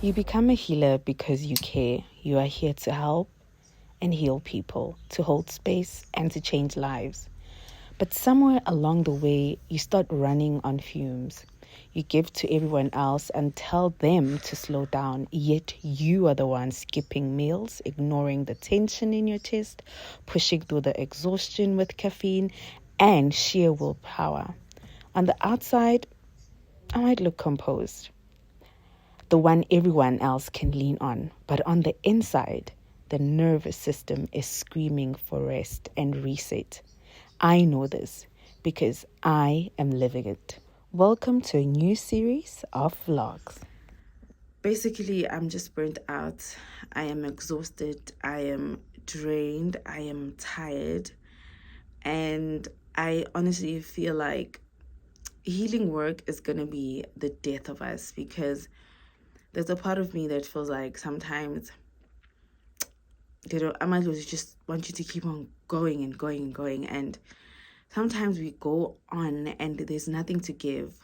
You become a healer because you care. You are here to help and heal people, to hold space and to change lives. But somewhere along the way, you start running on fumes. You give to everyone else and tell them to slow down, yet you are the one skipping meals, ignoring the tension in your chest, pushing through the exhaustion with caffeine and sheer willpower. On the outside, I might look composed, the one everyone else can lean on. But on the inside, the nervous system is screaming for rest and reset. I know this because I am living it. Welcome to a new series of vlogs. Basically, I'm just burnt out. I am exhausted. I am drained. I am tired. And I honestly feel like healing work is going to be the death of us, because there's a part of me that feels like sometimes, I might just want you to keep on going and going and going. And sometimes we go on and there's nothing to give.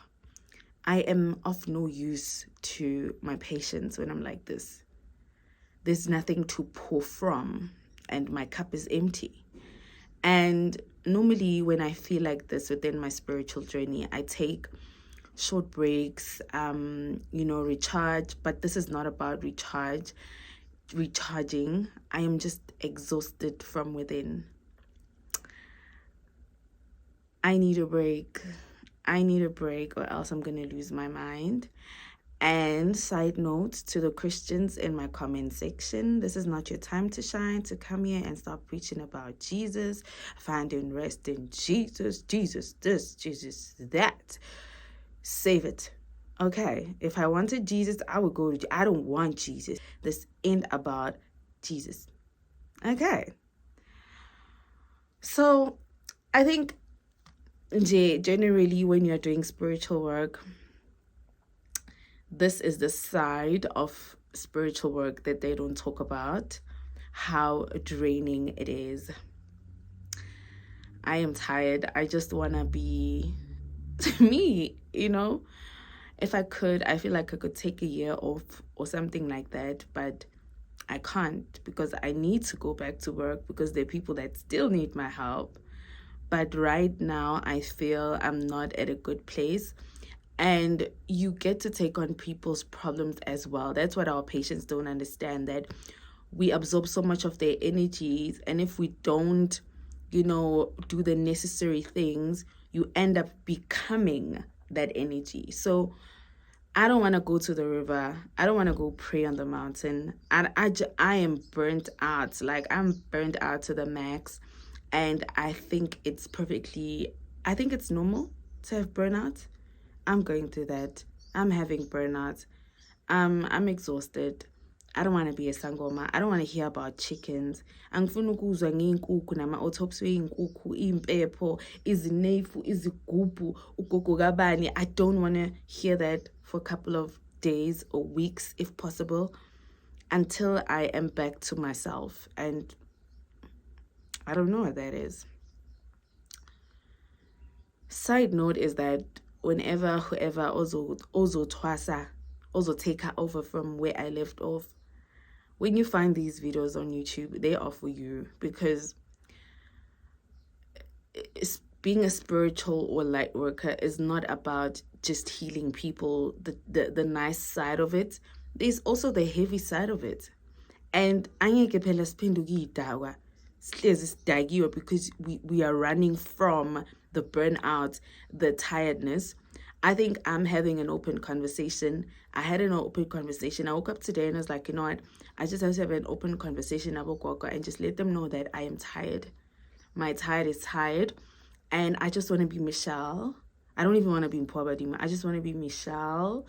I am of no use to my patients when I'm like this. There's nothing to pour from and my cup is empty. And normally when I feel like this within my spiritual journey, I take short breaks, recharge. But this is not about recharging. I am just exhausted from within. I need a break, or else I'm going to lose my mind. And side note to the Christians in my comment section, this is not your time to shine, to come here and start preaching about Jesus, finding rest in Jesus, Jesus this, Jesus that. Save it. Okay, if I wanted Jesus, I would go to I don't want Jesus. This ain't about Jesus. Okay. So I think generally when you're doing spiritual work, this is the side of spiritual work that they don't talk about, how draining it is. I am tired. I just want to be me, If I could, I feel like I could take a year off or something like that, but I can't, because I need to go back to work, because there are people that still need my help. But right now, I feel I'm not at a good place. And you get to take on people's problems as well. That's what our patients don't understand, that we absorb so much of their energies. And if we don't, do the necessary things, you end up becoming that energy. So I don't want to go to the river. I don't want to go pray on the mountain. I am burnt out. Like, I'm burnt out to the max. And I think it's normal to have burnout. I'm going through that. I'm having burnout. I'm exhausted. I don't want to be a sangoma. I don't want to hear about chickens. Angifuna ukuzwa ngeenkukhu nama-autopsy wey'nkukhu, impepho, izinefu, izigubhu, ugogo kabani. I don't want to hear that for a couple of days or weeks, if possible, until I am back to myself. And I don't know what that is. Side note is that whenever whoever also take her over from where I left off, when you find these videos on YouTube, they are for you, because being a spiritual or light worker is not about just healing people, the nice side of it. There's also the heavy side of it. And angeke phela siphenduke idakwa sihlezi sidakiwe because we are running from the burnout, the tiredness. I think I'm having an open conversation. I had an open conversation. I woke up today and I was like, you know what? I just have to have an open conversation about Gogo and just let them know that I am tired. My tired is tired. And I just want to be Michelle. I don't even want to be Mpobadima. I just want to be Michelle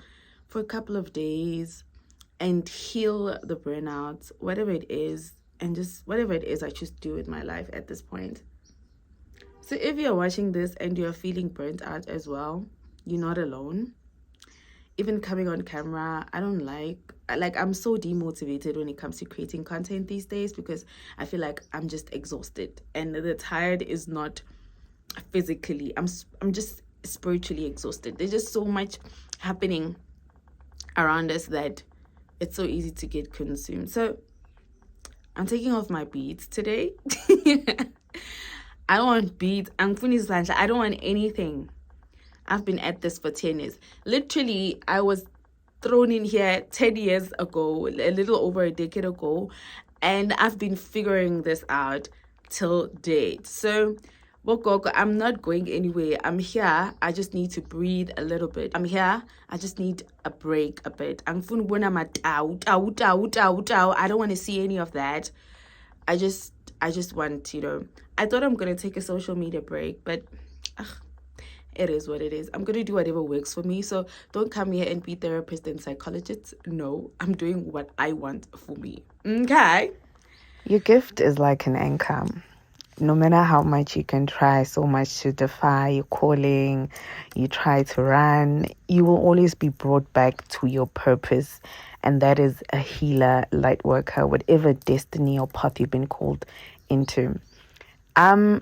for a couple of days and heal the burnout, whatever it is. And just whatever it is I choose to do with my life at this point. So if you're watching this and you're feeling burnt out as well, you're not alone. Even coming on camera, I don't I'm so demotivated when it comes to creating content these days, because I feel like I'm just exhausted, and the tired is not physically. I'm just spiritually exhausted. There's just so much happening around us that it's so easy to get consumed. So I'm taking off my beads today. I don't want beads. I don't want anything. I've been at this for 10 years. Literally, I was thrown in here 10 years ago, a little over a decade ago, and I've been figuring this out till date. So, Bokoko, I'm not going anywhere. I'm here. I just need to breathe a little bit. I'm here. I just need a break a bit. I don't want to see any of that. I just want, I thought I'm gonna take a social media break, but it is what it is. I'm gonna do whatever works for me. So don't come here and be therapist and psychologist. No, I'm doing what I want for me. Okay. Your gift is like an anchor. No matter how much you can try so much to defy your calling, you try to run, you will always be brought back to your purpose. And that is a healer, light worker, whatever destiny or path you've been called into. I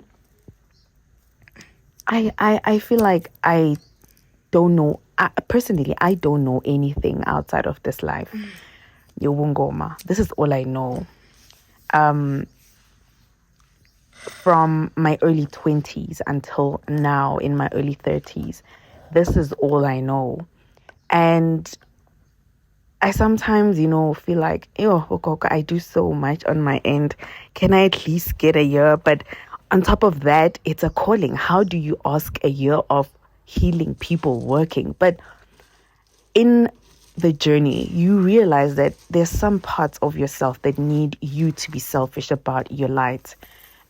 feel like I don't know, personally, I don't know anything outside of this life. Yobungoma. This is all I know. From my early 20s until now in my early 30s, this is all I know. And I sometimes, feel like, I do so much on my end. Can I at least get a year? But on top of that, it's a calling. How do you ask a year of healing people working? But in the journey, you realize that there's some parts of yourself that need you to be selfish about your light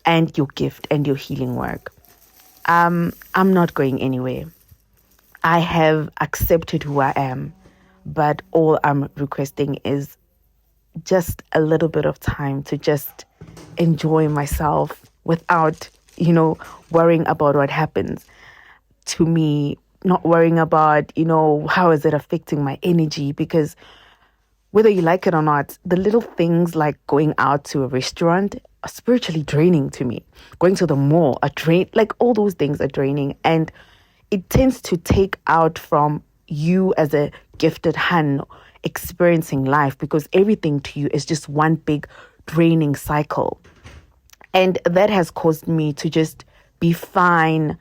and your gift and your healing work. I'm not going anywhere. I have accepted who I am, but all I'm requesting is just a little bit of time to just enjoy myself without, worrying about what happens to me, not worrying about, how is it affecting my energy, because whether you like it or not, the little things like going out to a restaurant are spiritually draining to me. Going to the mall are like all those things are draining, and it tends to take out from you as a gifted Han experiencing life, because everything to you is just one big draining cycle. And that has caused me to just be fine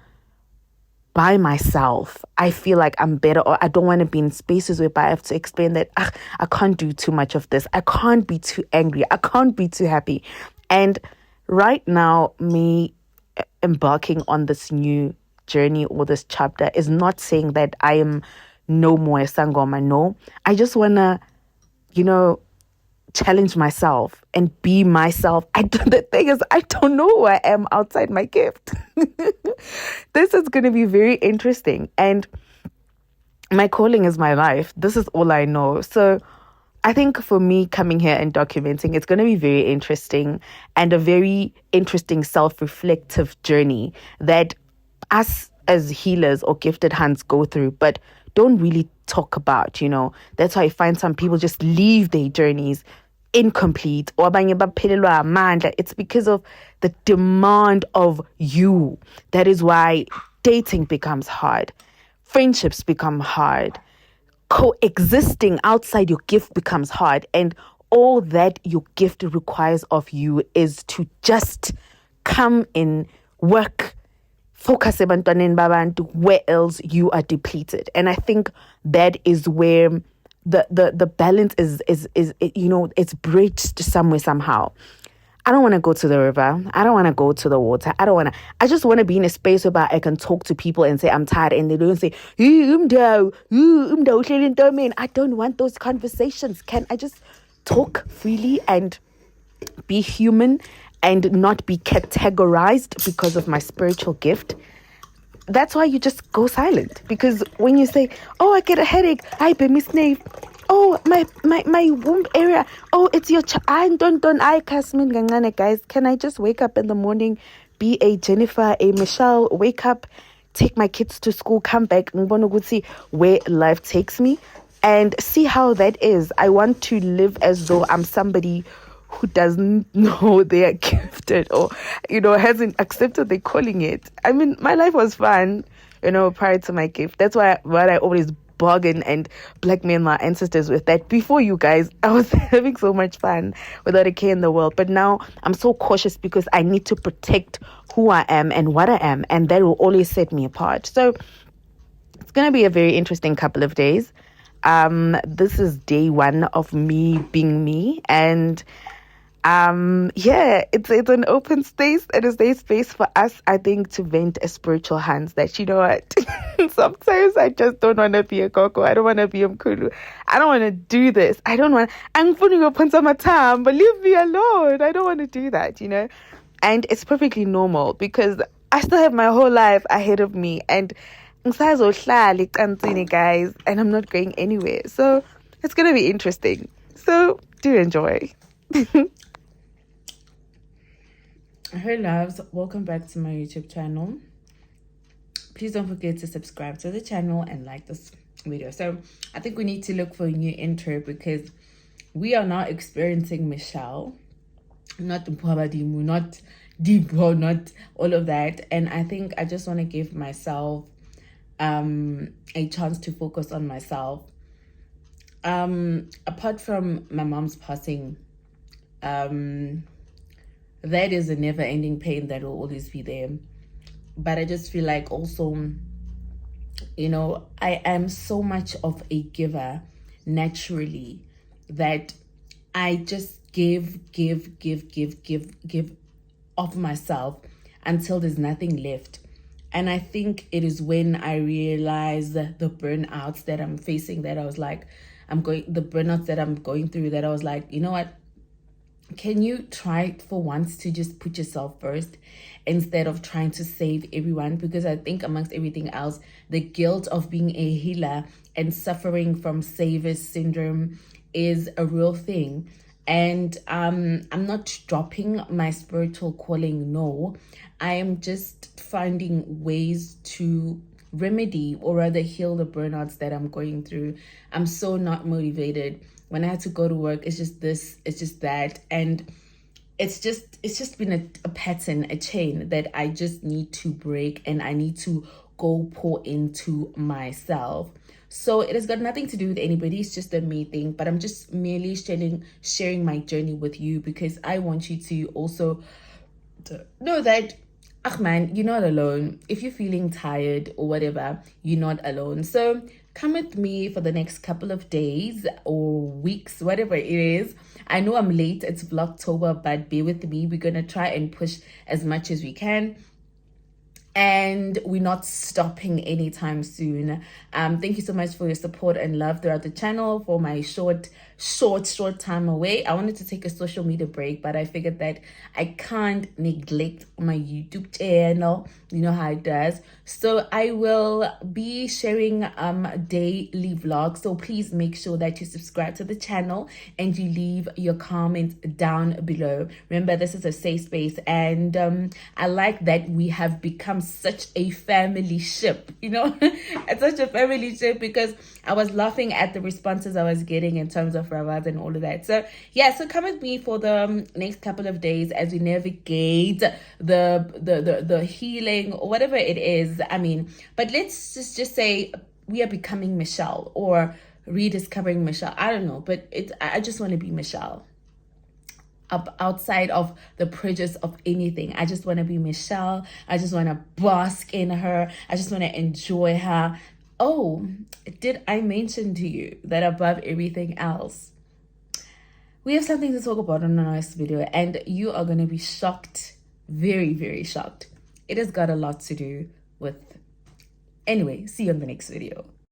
by myself. I feel like I'm better, or I don't want to be in spaces where I have to explain that I can't do too much of this. I can't be too angry. I can't be too happy. And right now, me embarking on this new journey or this chapter is not saying that I am no more a Sangoma. No, I just want to, challenge myself and be myself. The thing is, I don't know who I am outside my gift. This is going to be very interesting. And my calling is my life. This is all I know. So I think for me coming here and documenting, it's going to be very interesting and a very interesting self-reflective journey that us as healers or gifted hands go through, but don't really talk about, That's why I find some people just leave their journeys incomplete, or it's because of the demand of you. That is why dating becomes hard, friendships become hard, coexisting outside your gift becomes hard, and all that your gift requires of you is to just come in, work, focus where else you are depleted. And I think that is where the balance is it's bridged somewhere somehow. I don't want to go to the river. I don't want to go to the water. I just want to be in a space where I can talk to people and say I'm tired, and they don't say I don't want those conversations. Can I just talk freely and be human and not be categorized because of my spiritual gift? That's why you just go silent. Because when you say, I get a headache, I be misname, my womb area, it's your I guys, can I just wake up in the morning, be a Jennifer, a Michelle, wake up, take my kids to school, come back, and see where life takes me and see how that is. I want to live as though I'm somebody who doesn't know they are gifted or, hasn't accepted their calling it. I mean, my life was fun, prior to my gift. That's why what I always bargain and blackmail my ancestors with that. Before you guys, I was having so much fun without a care in the world. But now I'm so cautious because I need to protect who I am and what I am. And that will always set me apart. So it's going to be a very interesting couple of days. This is day 1 of me being me. And yeah, it's an open space and a safe space for us, I think, to vent a spiritual hands that, you know what, sometimes I just don't want to be a Coco. I don't want to be a Mkulu. I don't want to do this. I'm putting up on some time, but leave me alone. I don't want to do that, you know. And it's perfectly normal because I still have my whole life ahead of me, and guys, and I'm not going anywhere. So it's going to be interesting. So do enjoy. Hey loves, welcome back to my YouTube channel. Please don't forget to subscribe to the channel and like this video. So I think we need to look for a new intro because we are now experiencing Michelle, not Mpwabadimu, not deep, not all of that. And I think I just want to give myself a chance to focus on myself. Apart from my mom's passing, that is a never-ending pain that will always be there. But I just feel like also, you know, I am so much of a giver naturally that I just give of myself until there's nothing left. And I think it is when I realized the burnouts that I'm facing that I was like, the burnouts that I'm going through, that I was like, you know what? Can you try for once to just put yourself first instead of trying to save everyone? Because I think amongst everything else, the guilt of being a healer and suffering from savior syndrome is a real thing. And I'm not dropping my spiritual calling, no. I am just finding ways to remedy or rather heal the burnouts that I'm going through. I'm so not motivated. When I had to go to work, it's just this, it's just that. And it's just been a pattern, a chain that I just need to break, and I need to go pour into myself. So it has got nothing to do with anybody. It's just a me thing, but I'm just merely sharing my journey with you because I want you to also know that, man, you're not alone. If you're feeling tired or whatever, you're not alone. So come with me for the next couple of days or weeks, whatever it is. I know I'm late. It's Vlogtober, but bear with me. We're going to try and push as much as we can. And we're not stopping anytime soon. Thank you so much for your support and love throughout the channel for my short time away. I wanted to take a social media break, but I figured that I can't neglect my YouTube channel. You know how it does. So I will be sharing daily vlogs. So please make sure that you subscribe to the channel and you leave your comments down below. Remember, this is a safe space, and I like that we have become such a family ship, you know. It's such a family ship because I was laughing at the responses I was getting in terms of Rawaz and all of that. So yeah, so come with me for the next couple of days as we navigate the healing or whatever it is. I mean, but let's just say we are becoming Michelle or rediscovering Michelle. I don't know, but I just want to be Michelle. Outside of the prejudice of anything, I just want to be Michelle. I just want to bask in her. I just want to enjoy her. Oh, did I mention to you that above everything else, we have something to talk about in the next video, and you are going to be shocked, very, very shocked. It has got a lot to do with... Anyway, see you in the next video.